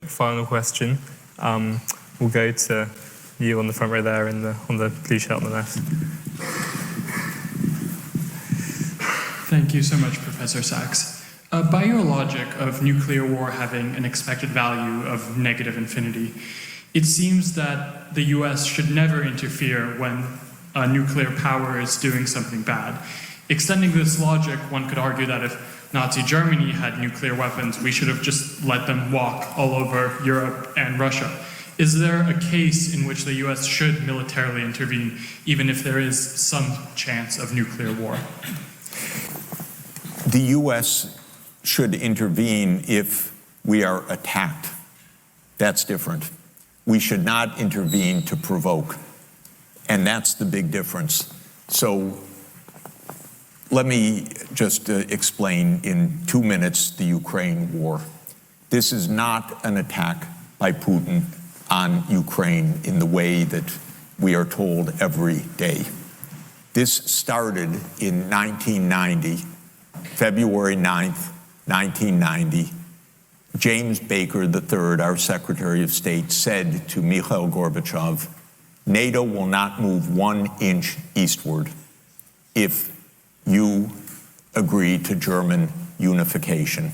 Final question. We'll go to you on the front row there on the blue shirt on the left. Thank you so much, Professor Sachs. By your logic of nuclear war having an expected value of negative infinity, it seems that the US should never interfere when a nuclear power is doing something bad. Extending this logic, one could argue that if Nazi Germany had nuclear weapons, we should have just let them walk all over Europe and Russia. Is there a case in which the US should militarily intervene, even if there is some chance of nuclear war? The U.S. should intervene if we are attacked. That's different. We should not intervene to provoke. And that's the big difference. So let me just explain in 2 minutes the Ukraine war. This is not an attack by Putin on Ukraine in the way that we are told every day. This started in 1990. February 9th, 1990, James Baker III, our Secretary of State, said to Mikhail Gorbachev, NATO will not move 1 inch eastward if you agree to German unification,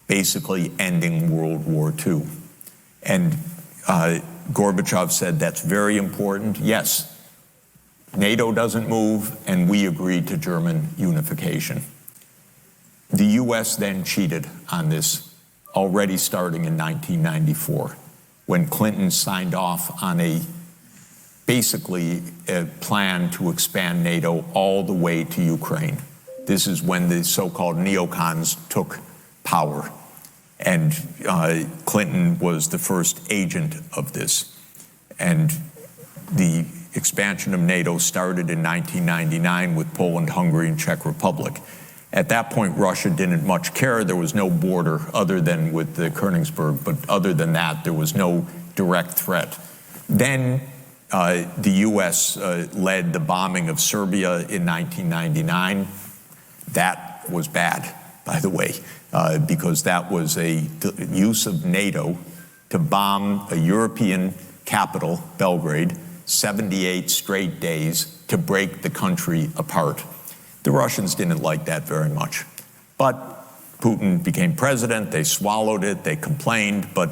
basically ending World War II. And Gorbachev said, that's very important. Yes, NATO doesn't move, and we agree to German unification. The U.S. then cheated on this, already starting in 1994, when Clinton signed off on basically a plan to expand NATO all the way to Ukraine. This is when the so-called neocons took power, and Clinton was the first agent of this. And the expansion of NATO started in 1999 with Poland, Hungary, and Czech Republic. At that point, Russia didn't much care. There was no border other than with the Königsberg, but other than that, there was no direct threat. Then the U.S. led the bombing of Serbia in 1999. That was bad, by the way, because that was a use of NATO to bomb a European capital, Belgrade, 78 straight days to break the country apart. The Russians didn't like that very much. But Putin became president, they swallowed it, they complained, but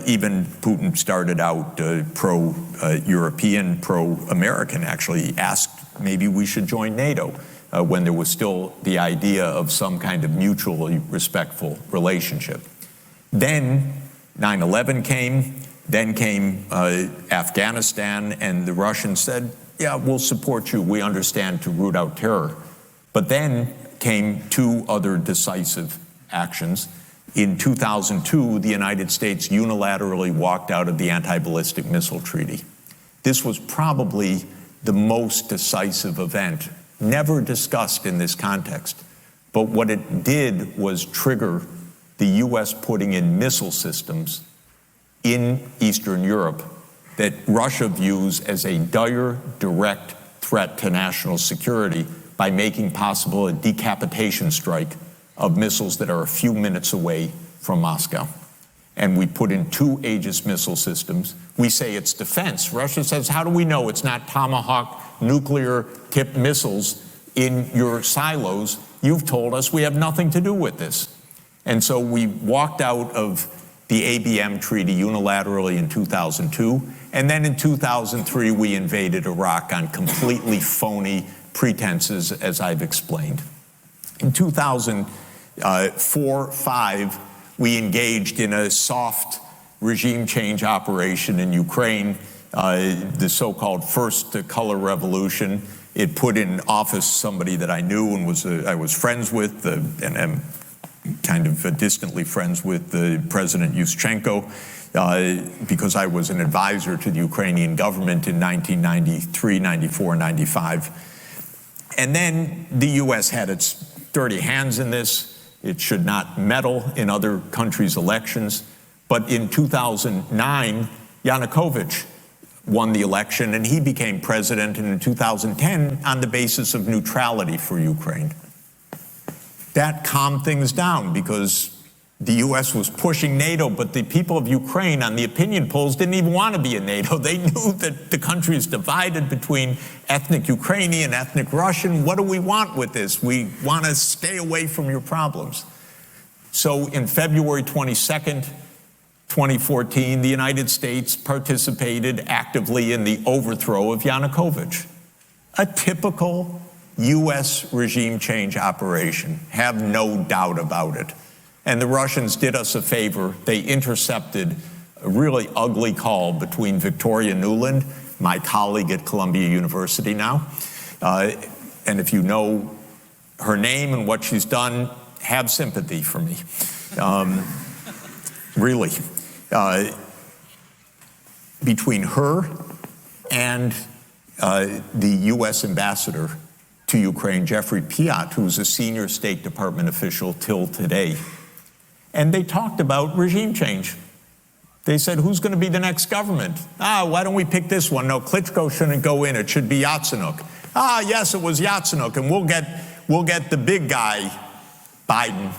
even Putin started out pro-European, pro-American, actually asked maybe we should join NATO when there was still the idea of some kind of mutually respectful relationship. Then 9/11 came, then came Afghanistan, and the Russians said, yeah, we'll support you, we understand, to root out terror. But then came 2 other decisive actions. In 2002, the United States unilaterally walked out of the Anti-Ballistic Missile Treaty. This was probably the most decisive event, never discussed in this context. But what it did was trigger the U.S. putting in missile systems in Eastern Europe that Russia views as a dire, direct threat to national security by making possible a decapitation strike of missiles that are a few minutes away from Moscow. And we put in 2 Aegis missile systems. We say it's defense. Russia says, how do we know it's not Tomahawk nuclear-tipped missiles in your silos? You've told us we have nothing to do with this. And so we walked out of the ABM treaty unilaterally in 2002. And then in 2003, we invaded Iraq on completely phony pretenses, as I've explained. In 2004-05, we engaged in a soft regime change operation in Ukraine, the so-called First Color Revolution. It put in office somebody that I knew and I was friends with, and am kind of distantly friends with President Yushchenko, because I was an advisor to the Ukrainian government in 1993, 94, 95. And then the U.S. had its dirty hands in this. It should not meddle in other countries' elections. But in 2009, Yanukovych won the election, and he became president, and in 2010, on the basis of neutrality for Ukraine. That calmed things down because The U.S. was pushing NATO, but the people of Ukraine on the opinion polls didn't even want to be in NATO. They knew that the country is divided between ethnic Ukrainian, ethnic Russian. What do we want with this? We want to stay away from your problems. So in February 22nd, 2014, the United States participated actively in the overthrow of Yanukovych. A typical U.S. regime change operation, have no doubt about it. And the Russians did us a favor. They intercepted a really ugly call between Victoria Nuland, my colleague at Columbia University now, and if you know her name and what she's done, have sympathy for me. Really. Between her and the U.S. ambassador to Ukraine, Jeffrey Piot, who's a senior State Department official till today, and they talked about regime change. They said, who's going to be the next government? Why don't we pick this one? No, Klitschko shouldn't go in. It should be Yatsenyuk. Yes, it was Yatsenyuk, and we'll get the big guy, Biden,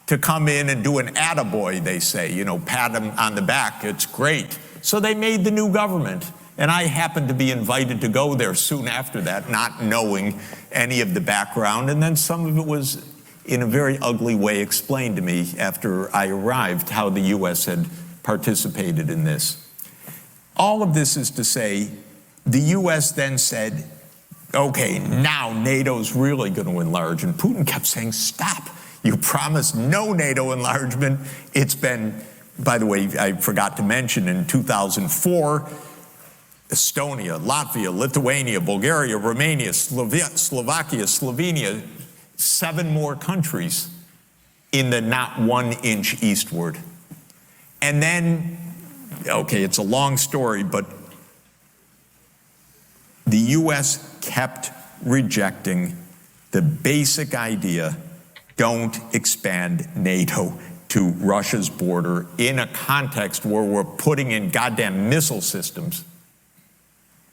to come in and do an attaboy, they say, pat him on the back. It's great. So they made the new government. And I happened to be invited to go there soon after that, not knowing any of the background. And then some of it was in a very ugly way explained to me after I arrived, how the U.S. had participated in this. All of this is to say, the U.S. then said, okay, now NATO's really going to enlarge. And Putin kept saying, stop. You promised no NATO enlargement. It's been, by the way, I forgot to mention, in 2004, Estonia, Latvia, Lithuania, Bulgaria, Romania, Slovakia, Slovenia, 7 more countries in the not 1 inch eastward. And then, okay, it's a long story, but the U.S. kept rejecting the basic idea, don't expand NATO to Russia's border in a context where we're putting in goddamn missile systems.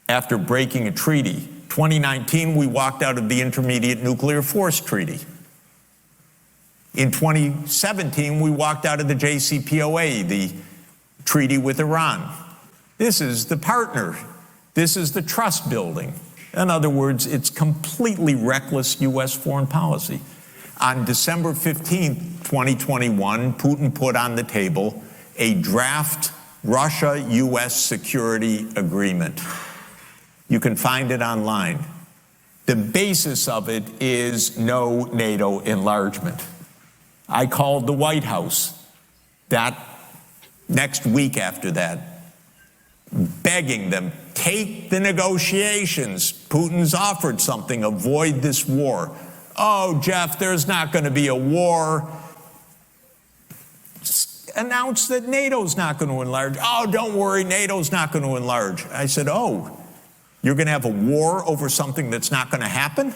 After breaking a treaty, 2019, we walked out of the Intermediate Nuclear Force Treaty. In 2017, we walked out of the JCPOA, the treaty with Iran. This is the partner. This is the trust building. In other words, it's completely reckless U.S. foreign policy. On December 15th, 2021, Putin put on the table a draft Russia-U.S. security agreement. You can find it online. The basis of it is no NATO enlargement. I called the White House that next week after that, begging them, take the negotiations. Putin's offered something, avoid this war. Oh, Jeff, there's not going to be a war. Announce that NATO's not going to enlarge. Oh, don't worry, NATO's not going to enlarge. I said, oh, you're going to have a war over something that's not going to happen?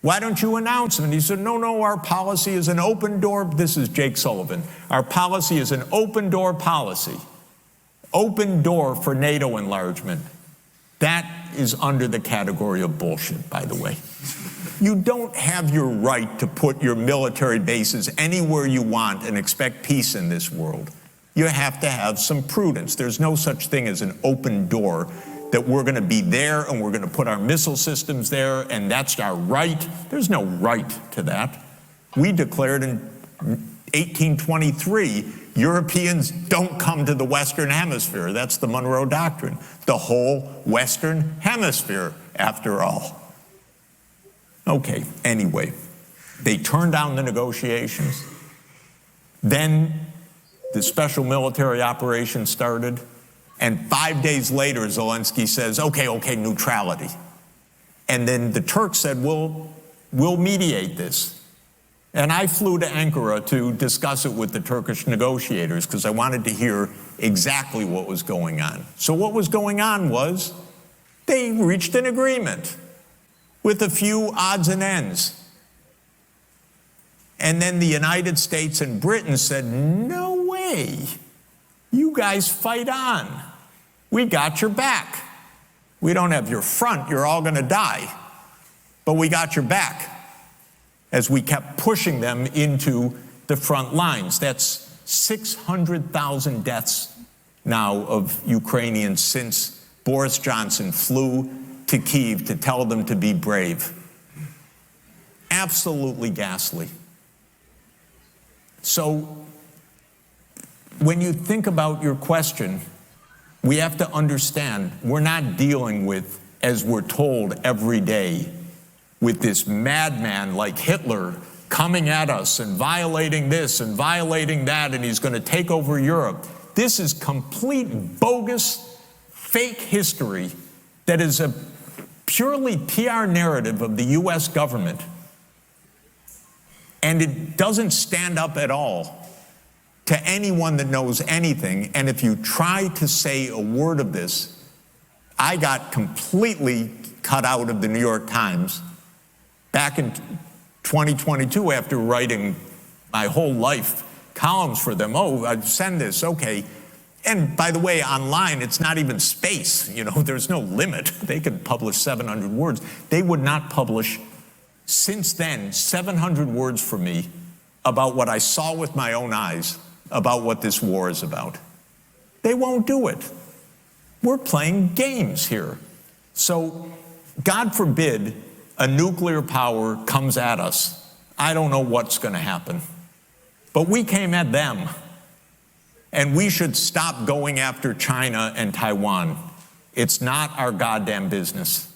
Why don't you announce it? And he said, no, our policy is an open door. This is Jake Sullivan. Our policy is an open door policy. Open door for NATO enlargement. That is under the category of bullshit, by the way. You don't have your right to put your military bases anywhere you want and expect peace in this world. You have to have some prudence. There's no such thing as an open door that we're going to be there and we're going to put our missile systems there and that's our right. There's no right to that. We declared in 1823, Europeans don't come to the Western Hemisphere. That's the Monroe Doctrine. The whole Western Hemisphere, after all. Okay, anyway, they turned down the negotiations. Then the special military operation started. And 5 days later, Zelensky says, okay, neutrality. And then the Turks said, we'll mediate this. And I flew to Ankara to discuss it with the Turkish negotiators because I wanted to hear exactly what was going on. So what was going on was they reached an agreement with a few odds and ends. And then the United States and Britain said, no way. You guys fight on. We got your back. We don't have your front. You're all going to die. But we got your back as we kept pushing them into the front lines. That's 600,000 deaths now of Ukrainians since Boris Johnson flew to Kyiv to tell them to be brave. Absolutely ghastly. So when you think about your question, we have to understand we're not dealing with, as we're told every day, with this madman like Hitler coming at us and violating this and violating that, and he's going to take over Europe. This is complete bogus, fake history that is a purely PR narrative of the U.S. government. And it doesn't stand up at all to anyone that knows anything. And if you try to say a word of this, I got completely cut out of the New York Times back in 2022 after writing my whole life columns for them. Oh, I'd send this, okay. And by the way, online, it's not even space. You know, there's no limit. They could publish 700 words. They would not publish, since then, 700 words for me about what I saw with my own eyes about what this war is about. They won't do it. We're playing games here. So, God forbid a nuclear power comes at us. I don't know what's going to happen. But we came at them. And we should stop going after China and Taiwan. It's not our goddamn business.